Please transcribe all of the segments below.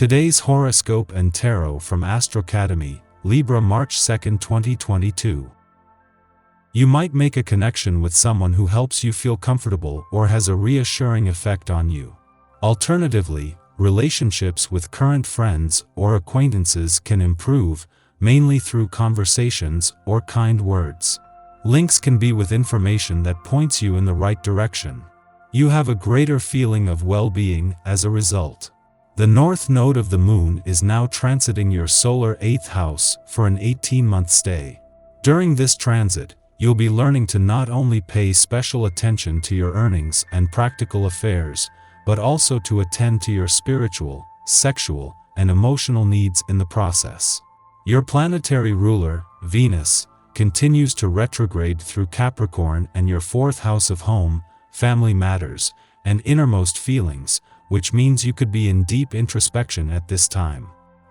Today's horoscope and tarot from Astrocademy, Libra March 2, 2022. You might make a connection with someone who helps you feel comfortable or has a reassuring effect on you. Alternatively, relationships with current friends or acquaintances can improve, mainly through conversations or kind words. Links can be with information that points you in the right direction. You have a greater feeling of well-being as a result. The north node of the moon is now transiting your solar 8th house for an 18-month stay. During this transit, you'll be learning to not only pay special attention to your earnings and practical affairs, but also to attend to your spiritual, sexual, and emotional needs in the process. Your planetary ruler, Venus, continues to retrograde through Capricorn and your 4th house of home, family matters, and innermost feelings, which means you could be in deep introspection at this time.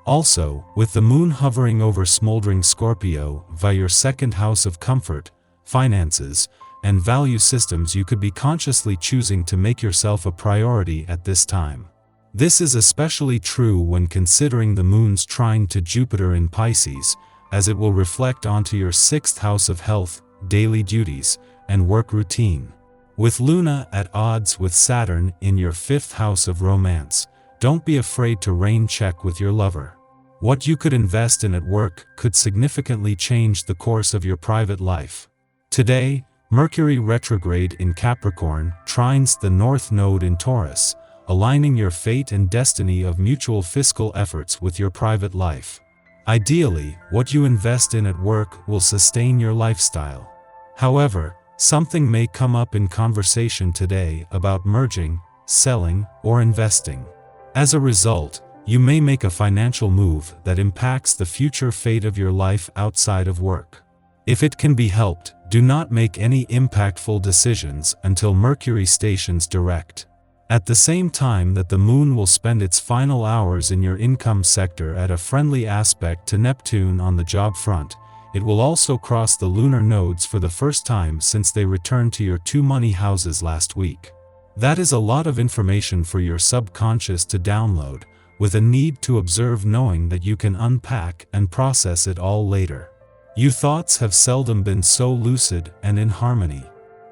Also, with the moon hovering over smoldering Scorpio via your 2nd house of comfort, finances, and value systems, you could be consciously choosing to make yourself a priority at this time. This is especially true when considering the moon's trine to Jupiter in Pisces, as it will reflect onto your 6th house of health, daily duties, and work routine. With Luna at odds with Saturn in your 5th house of romance, don't be afraid to rain check with your lover. What you could invest in at work could significantly change the course of your private life. Today, Mercury retrograde in Capricorn trines the north node in Taurus, aligning your fate and destiny of mutual fiscal efforts with your private life. Ideally, what you invest in at work will sustain your lifestyle. However, something may come up in conversation today about merging, selling, or investing. As a result, you may make a financial move that impacts the future fate of your life outside of work. If it can be helped, do not make any impactful decisions until Mercury stations direct. At the same time that the moon will spend its final hours in your income sector at a friendly aspect to Neptune on the job front, it will also cross the lunar nodes for the first time since they returned to your 2 money houses last week. That is a lot of information for your subconscious to download, with a need to observe, knowing that you can unpack and process it all later. Your thoughts have seldom been so lucid and in harmony.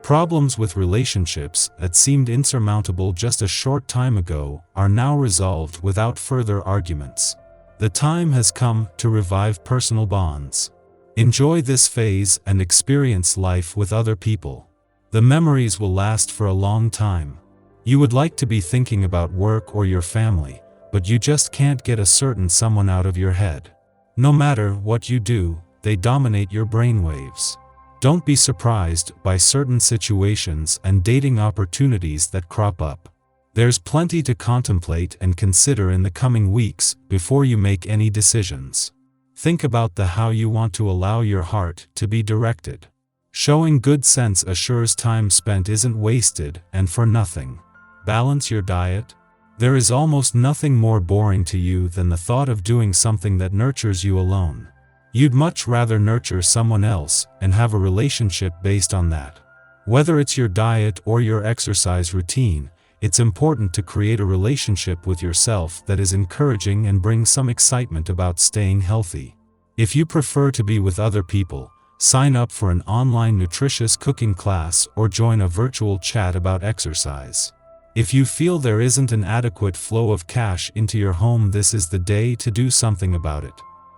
Problems with relationships that seemed insurmountable just a short time ago are now resolved without further arguments. The time has come to revive personal bonds. Enjoy this phase and experience life with other people. The memories will last for a long time. You would like to be thinking about work or your family, but you just can't get a certain someone out of your head. No matter what you do, they dominate your brainwaves. Don't be surprised by certain situations and dating opportunities that crop up. There's plenty to contemplate and consider in the coming weeks before you make any decisions. Think about how you want to allow your heart to be directed. Showing good sense assures time spent isn't wasted and for nothing. Balance your diet. There is almost nothing more boring to you than the thought of doing something that nurtures you alone. You'd much rather nurture someone else and have a relationship based on that. Whether it's your diet or your exercise routine, it's important to create a relationship with yourself that is encouraging and brings some excitement about staying healthy. If you prefer to be with other people, sign up for an online nutritious cooking class or join a virtual chat about exercise. If you feel there isn't an adequate flow of cash into your home, this is the day to do something about it.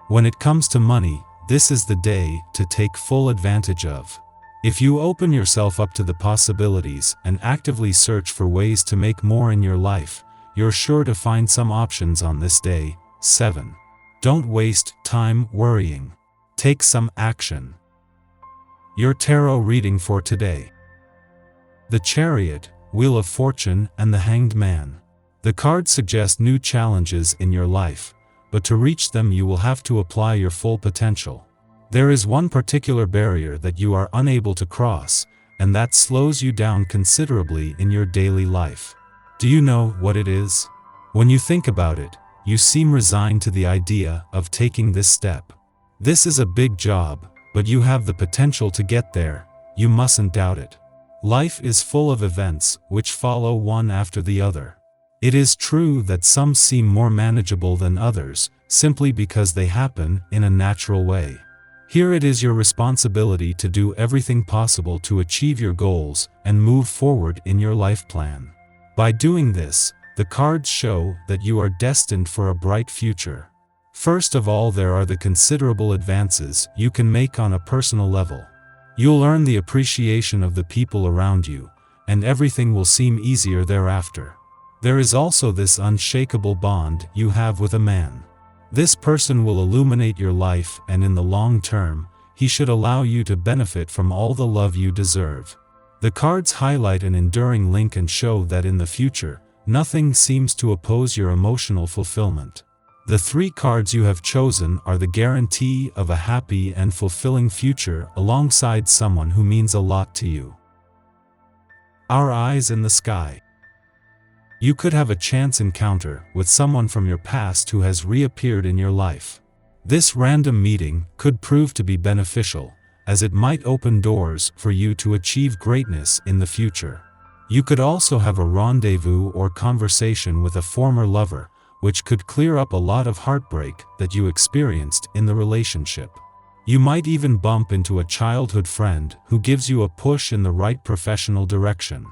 When it comes to money, this is the day to take full advantage of. If you open yourself up to the possibilities and actively search for ways to make more in your life, you're sure to find some options on this day. 7. Don't waste time worrying. Take some action. Your tarot reading for today. The Chariot, Wheel of Fortune, and the Hanged Man. The cards suggest new challenges in your life, but to reach them you will have to apply your full potential. There is one particular barrier that you are unable to cross, and that slows you down considerably in your daily life. Do you know what it is? When you think about it, you seem resigned to the idea of taking this step. This is a big job, but you have the potential to get there. You mustn't doubt it. Life is full of events which follow one after the other. It is true that some seem more manageable than others, simply because they happen in a natural way. Here it is your responsibility to do everything possible to achieve your goals and move forward in your life plan. By doing this, the cards show that you are destined for a bright future. First of all, there are the considerable advances you can make on a personal level. You'll earn the appreciation of the people around you, and everything will seem easier thereafter. There is also this unshakable bond you have with a man. This person will illuminate your life, and in the long term, he should allow you to benefit from all the love you deserve. The cards highlight an enduring link and show that in the future, nothing seems to oppose your emotional fulfillment. The 3 cards you have chosen are the guarantee of a happy and fulfilling future alongside someone who means a lot to you. Our eyes in the sky. You could have a chance encounter with someone from your past who has reappeared in your life. This random meeting could prove to be beneficial, as it might open doors for you to achieve greatness in the future. You could also have a rendezvous or conversation with a former lover, which could clear up a lot of heartbreak that you experienced in the relationship. You might even bump into a childhood friend who gives you a push in the right professional direction.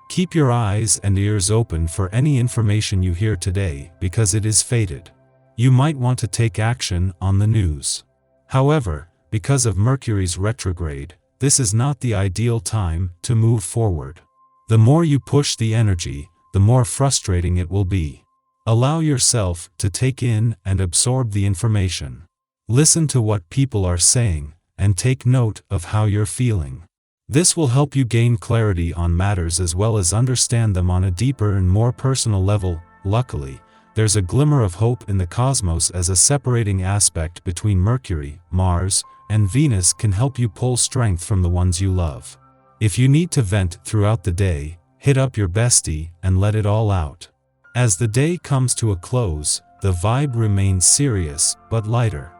Keep your eyes and ears open for any information you hear today, because it is fated. You might want to take action on the news. However, because of Mercury's retrograde, this is not the ideal time to move forward. The more you push the energy, the more frustrating it will be. Allow yourself to take in and absorb the information. Listen to what people are saying, and take note of how you're feeling. This will help you gain clarity on matters as well as understand them on a deeper and more personal level. Luckily, there's a glimmer of hope in the cosmos, as a separating aspect between Mercury, Mars, and Venus can help you pull strength from the ones you love. If you need to vent throughout the day, hit up your bestie and let it all out. As the day comes to a close, the vibe remains serious but lighter.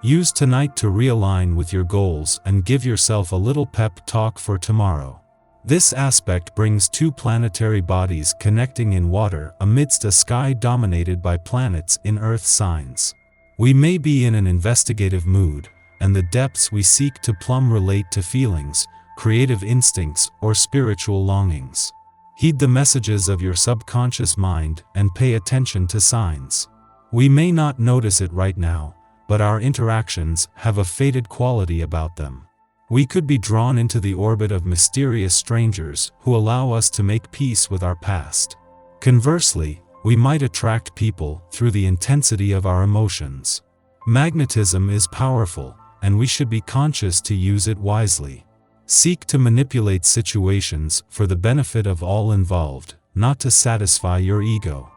Use tonight to realign with your goals and give yourself a little pep talk for tomorrow. This aspect brings 2 planetary bodies connecting in water amidst a sky dominated by planets in Earth signs. We may be in an investigative mood, and the depths we seek to plumb relate to feelings, creative instincts, or spiritual longings. Heed the messages of your subconscious mind and pay attention to signs. We may not notice it right now, but our interactions have a fated quality about them. We could be drawn into the orbit of mysterious strangers who allow us to make peace with our past. Conversely, we might attract people through the intensity of our emotions. Magnetism is powerful, and we should be conscious to use it wisely. Seek to manipulate situations for the benefit of all involved, not to satisfy your ego.